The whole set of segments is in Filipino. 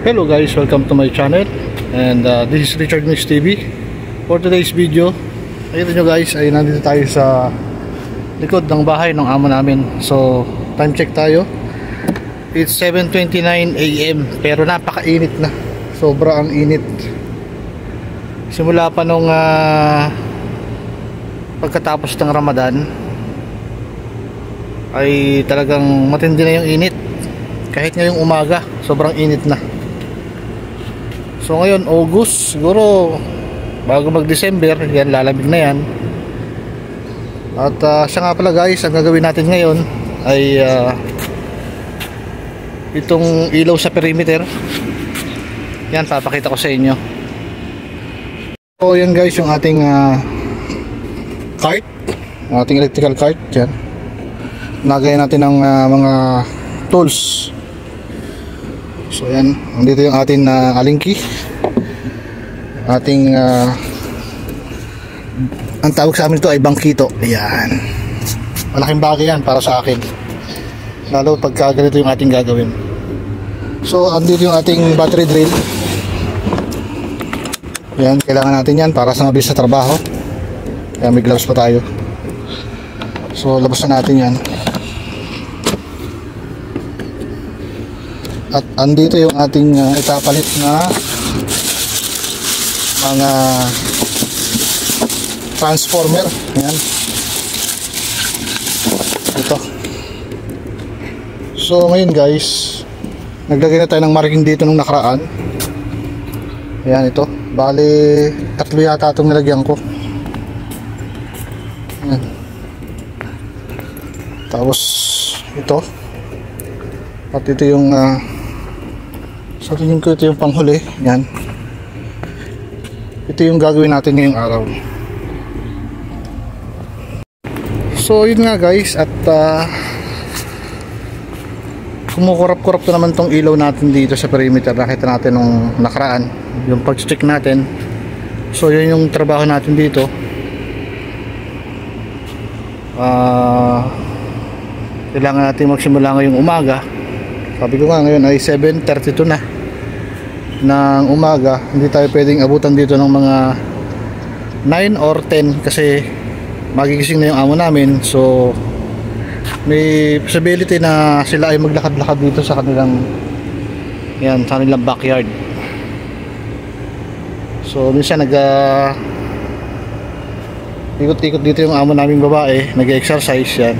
Hello guys, welcome to my channel. And this is Richard Mix TV. For today's video, ayun nyo guys, ay nandito tayo sa likod ng bahay ng amo namin. So time check tayo. It's 7:29 AM, pero napakainit na. Sobra ang init. Simula pa nung pagkatapos ng Ramadan ay talagang matindi na yung init. Kahit ngayong umaga, sobrang init na. So ngayon, August, siguro bago mag-December, yan, lalamig na yan. At siya nga pala guys, ang gagawin natin ngayon ay itong ilaw sa perimeter. Yan, papakita ko sa inyo. So yan guys, yung ating cart, ating electrical cart. Yan, nagayan natin ng mga tools. So yan, dito yung ating alingki, ating ang tawag sa amin ito ay bangkito. Ayan, malaking bagay yan para sa akin, lalo pagka ganito yung ating gagawin. So andito yung ating battery drill. Yan, kailangan natin yan para sa mabilis sa trabaho. Kaya may gloves pa tayo. So labas na natin yan. At andito yung ating ipapalit na mga transformer. Ayan, ito. So ngayon guys, naglagay na tayo ng marking dito nung nakaraan. Ayan, ito. Bali, 3 yata itong nilagyan ko. Ayan. Tapos ito. At ito yung sa tingin ko ito yung panghuli. Yan, ito yung gagawin natin ngayong araw. So yun nga guys, at kumukurap-kurap na naman tong ilaw natin dito sa perimeter. Nakita natin nung nakaraan yung pag-check natin. So yun yung trabaho natin dito. Kailangan natin magsimula ngayong umaga. Sabi ko nga, ngayon ay 7:32 na ng umaga. Hindi tayo pwedeng abutan dito ng mga 9 or 10 kasi magigising na yung amo namin. So may possibility na sila ay maglakad-lakad dito sa kanilang, yan, sa kanilang backyard. So minsan ikot-ikot dito yung amo naming babae, nag-exercise yan.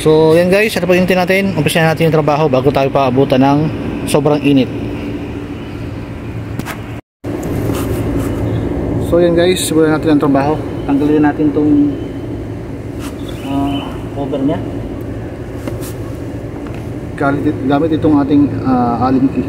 So yan guys, ano pa yung natin? Umpisahan natin yung trabaho bago tayo paabutan ng sobrang init. So yan guys, simulan natin ang trabaho. Tanggalin natin itong cover nya gamit itong ating alingki.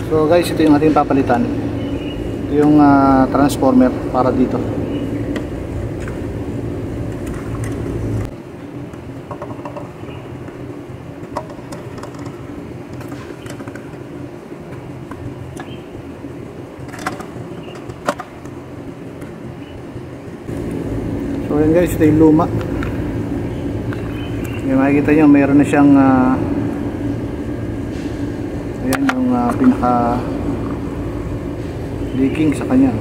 So guys, ito yung ating papalitan. Ito yung transformer para dito. So yan guys, ito yung luma. Yung makikita nyo, mayroon na siyang ayan, yung pinaka leaking sa kanya.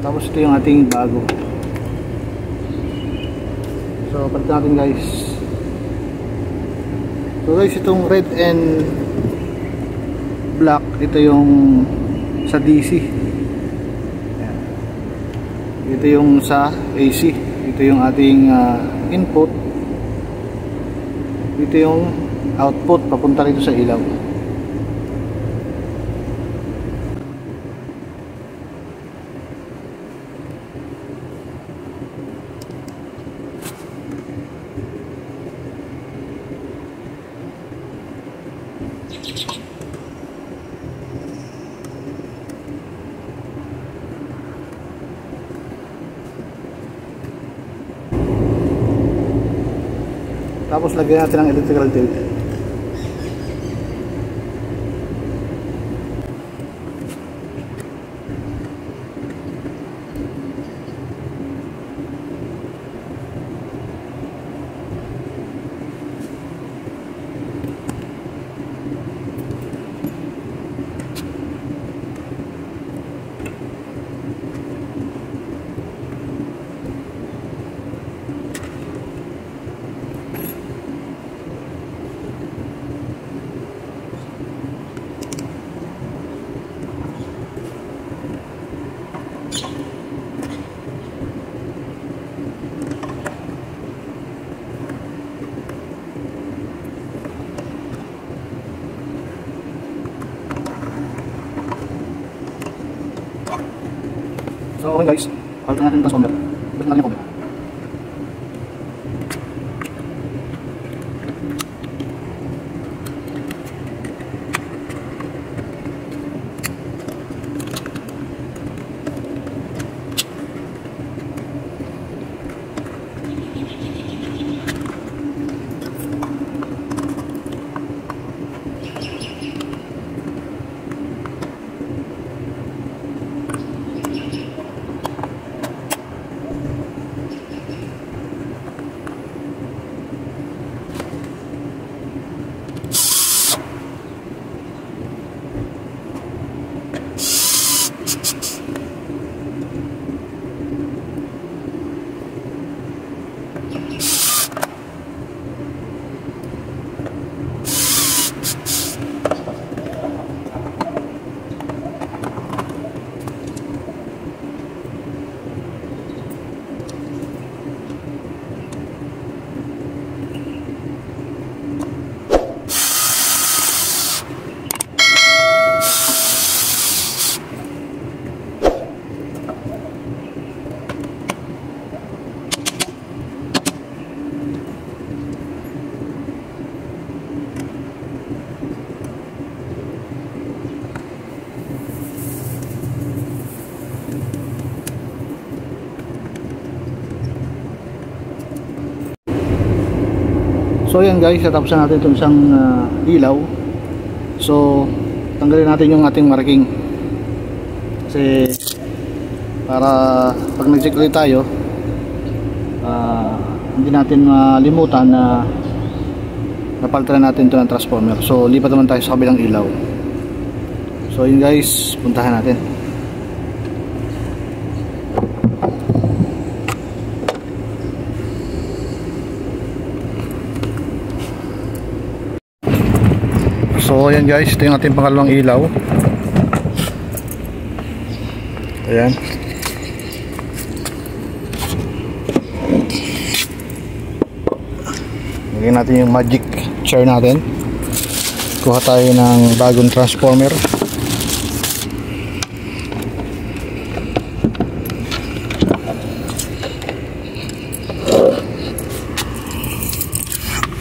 Tapos ito yung ating bago. So, palit natin guys. So guys, itong red and black, ito yung sa DC. Ayan. Ito yung sa AC. Ito yung ating input. Ito yung output papunta rito sa ilaw. Tapos lagyan natin ang electrical tape. So okay guys, palitan natin yung transformer. Palitan natin yung cover. So yan guys, natapos na natin itong isang ilaw. So tanggalin natin yung ating marking, kasi para pag nag-check ulit tayo, hindi natin malimutan na napalitan natin ito ng transformer. So lipat naman tayo sa kabilang ilaw. So yun guys, puntahan natin. So ayan guys, ito yung ating pangalawang ilaw. Ayan. Lagyan natin yung magic chair natin. Kuha tayo ng bagong transformer.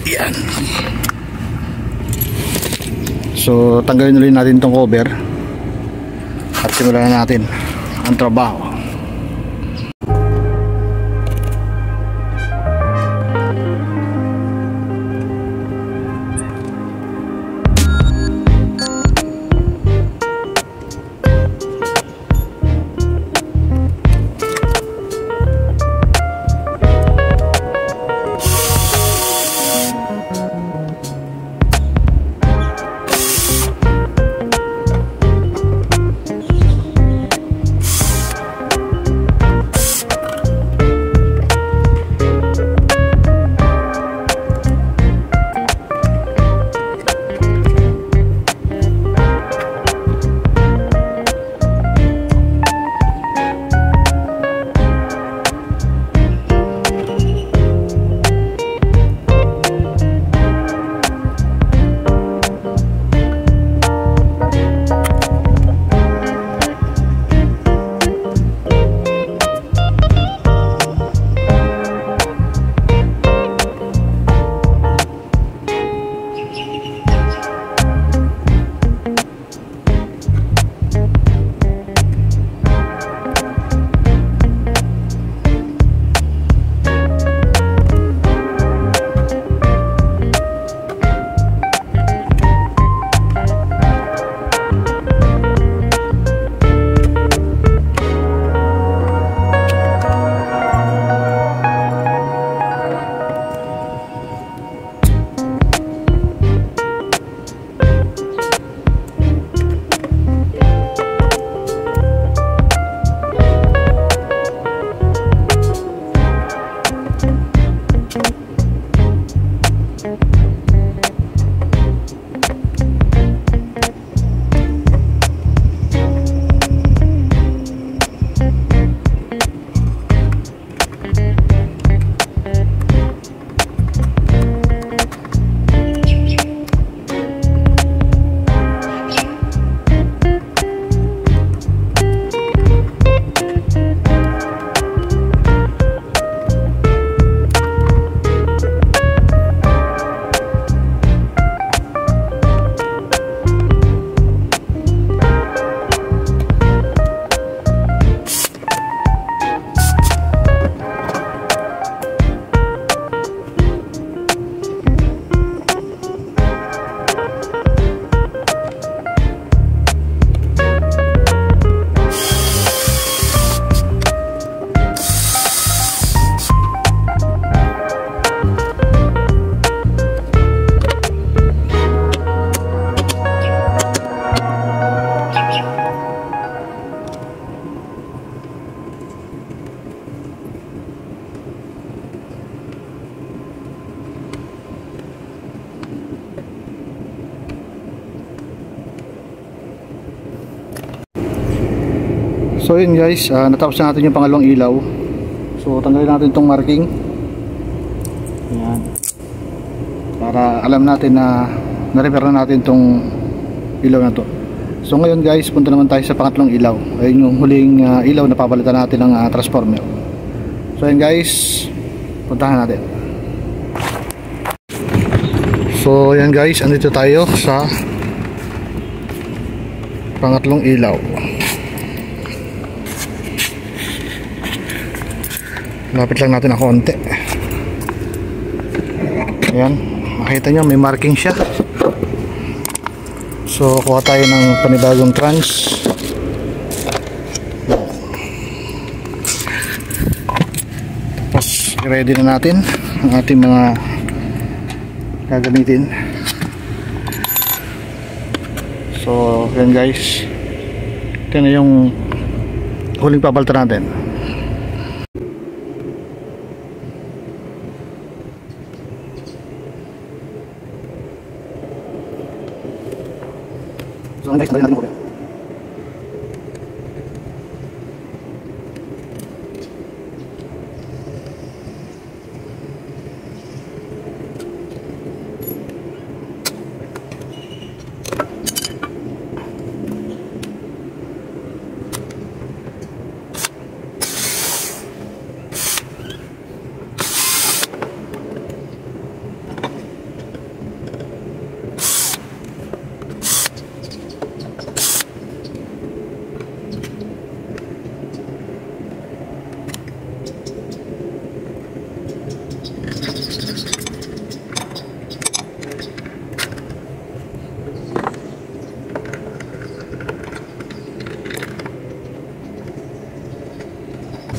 Ayan. So tanggalin ulit natin itong cover at simulan na natin ang trabaho. So yun guys, natapos na natin yung pangalawang ilaw. So tanggalin natin itong marking. Ayan. Para alam natin na na-repair na natin itong ilaw na to. So ngayon guys, punta naman tayo sa pangatlong ilaw. Ayun yung huling ilaw na papalitan natin ng transformer. So yun guys, puntahan natin. So yan guys, andito tayo sa pangatlong ilaw. Lapit lang natin ng konti. Ayan, makita nyo may marking siya. So kuha tayo ng panibagong trans. Tapos ready na natin ang ating mga gagamitin. So yan guys, ito na yung huling papalitan natin. So guys, tanggalin natin yung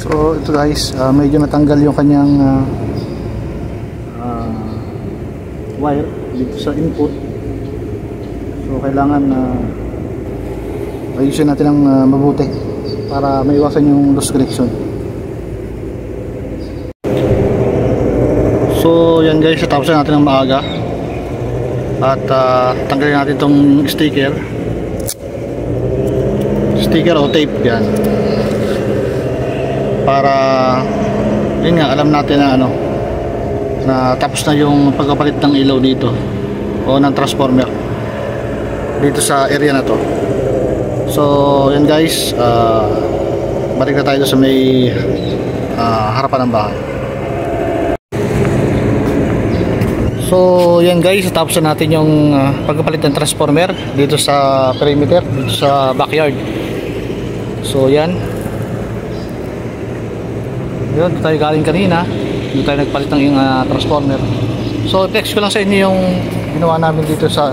So ito guys, medyo natanggal yung kanyang wire dito sa input. So kailangan ayusin natin ng mabuti para maiwasan yung loss connection. So yan guys, tapos na natin ng maaga. At tanggalin natin itong sticker o tape yan, para yun nga, alam natin na na tapos na yung pagkapalit ng ilaw dito o ng transformer dito sa area na to. So yan guys, balik na tayo sa may harapan ng bahay. So yan guys, tapos na natin yung pagkapalit ng transformer dito sa perimeter, dito sa backyard. So yan, yun, tayo galing kanina, dito tayo nagpalit ng yung transformer. So text ko lang sa inyo yung ginawa namin dito sa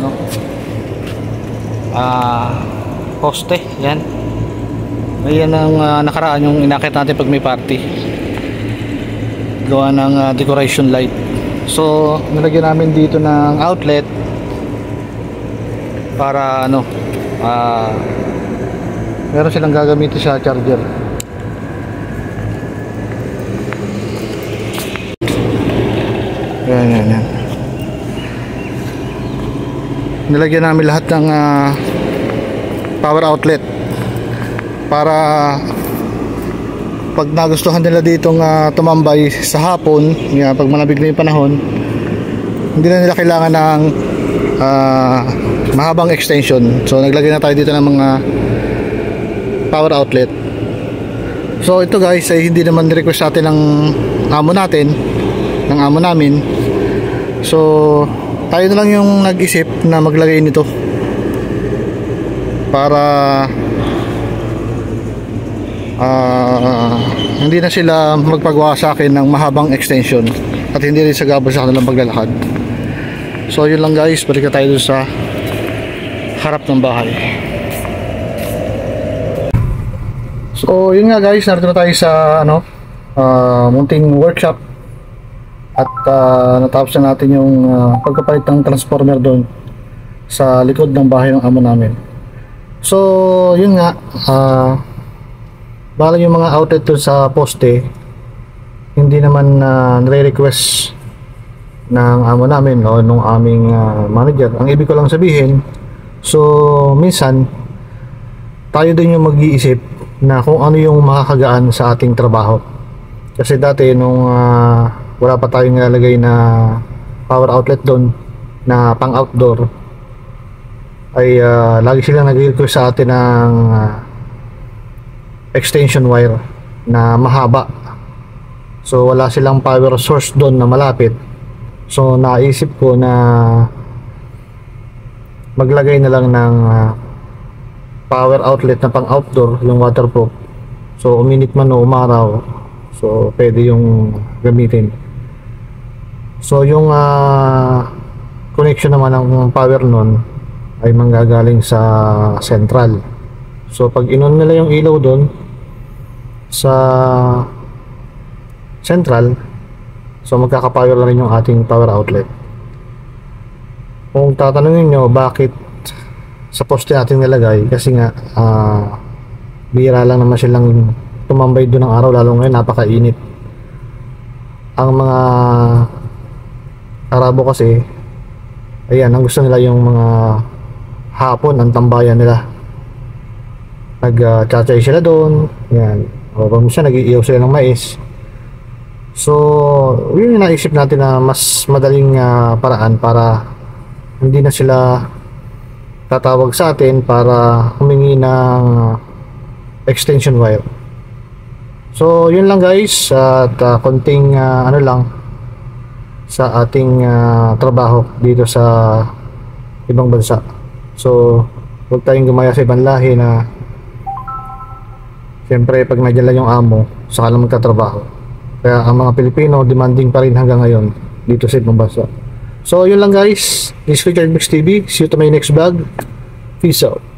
poste. Yan, ayan ang nakaraan yung inakit natin pag may party, gawa ng decoration light. So nilagyan namin dito ng outlet para meron silang gagamitin sa charger. Yan. Nilagyan namin lahat ng power outlet para pag nagustuhan nila ditong tumambay sa hapon, pag malamig na yung panahon, hindi na nila kailangan ng mahabang extension. So naglagay na tayo dito ng mga power outlet. So ito guys ay hindi naman request natin ng amo namin. So tayo na lang yung nag-isip na maglagay nito para hindi na sila magpagawa sa akin ng mahabang extension at hindi rin sagabal sa kanilang paglalakad. So yun lang guys, balik na tayo sa harap ng bahay. So yun nga guys, narito na tayo sa munting workshop at natapos na natin yung pagkapalit ng transformer doon sa likod ng bahay ng amo namin. So yun nga, bala yung mga outlet doon sa poste hindi naman nire-request ng amo namin o nung aming manager. Ang ibig ko lang sabihin, so minsan tayo din yung mag-iisip na kung ano yung makakagaan sa ating trabaho. Kasi dati nung wala pa tayong nilalagay na power outlet doon na pang outdoor, ay lagi silang nag-request sa atin ng extension wire na mahaba. So wala silang power source doon na malapit. So naisip ko na maglagay na lang ng power outlet na pang outdoor, yung waterproof. So uminit man o umaraw, so pwede yung gamitin. So yung connection naman ng power nun ay manggagaling sa central. So pag inon nila yung ilaw doon sa central, so magkakapower na rin yung ating power outlet. Kung tatanungin nyo bakit sa poste natin nilagay, kasi nga bihira lang naman silang tumambay doon ng araw, lalo ngayon napakainit. Ang mga Arabo kasi, ayan, ang gusto nila yung mga hapon ang tambayan nila. Nag-chatchay sila doon, yan, o minsan nag-iiyaw sila ng mais. So yun yung naisip natin na mas madaling paraan para hindi na sila tatawag sa atin para humingi ng extension wire. So yun lang guys, at konting ano lang sa ating trabaho dito sa ibang bansa. So huwag tayong gumaya sa ibang lahi na siyempre pag nandiyan lang yung amo saka lang magtatrabaho. Kaya ang mga Pilipino demanding pa rin hanggang ngayon dito sa ibang bansa. So yun lang guys, this is Richard Mix TV. See you to my next vlog. Peace out.